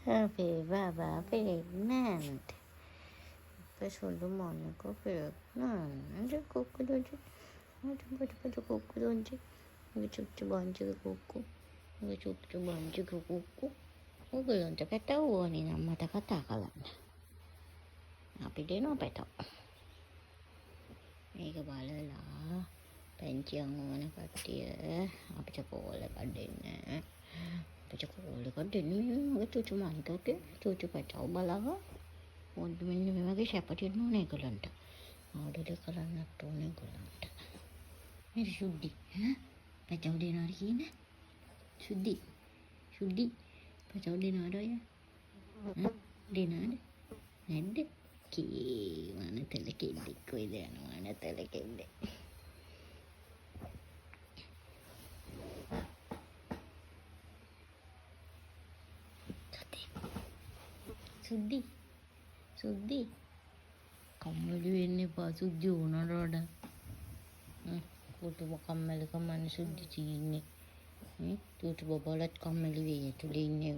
අපේ බබා pregnant. පසුළු මොනක pregnant කුකුලුට මට කුකුලුන්ට චුක්චු බංචක කුක්කු චුක්චු බංචක කුක්කු ඔගලන්ට පැටව ඕනේ නම් මට කතා කරන්න. අපි දෙනවා පැටව. මේක බලලා පැංචියන් ඕන කට්ටිය අපිට කෝල් එකක් දෙන්න. අපිට කෝල් එකක් දෙන්න මගේ චුචු මන්ටගේ චුචු පැටව බලව මොන්ද මෙන්න මේ වගේ ශැපටින්න ඕනේ ඒගොල්ලන්ට. ආඩර් කරන්නත් ඕනේ ඒගොල්ලන්ට. මේ සුද්ධි පැටව දෙනාට කියන්නේ සුද්ධි පැටව දෙනාට අය දෙනාද නැද්ද කී වනතල කෙල්ලෙක් කොයිද යනවා වනතල කෙල්ලෙක්. සුද්ධි කම්මැලි වෙන්න එපා. සුද්ධි ඕනට වඩා කොටුම කම්මැලිකම සුද්ධි තියෙන්නේ. තුට බබලත් කම්මැලි වෙයි ඇතුලේ ඉන්නේ.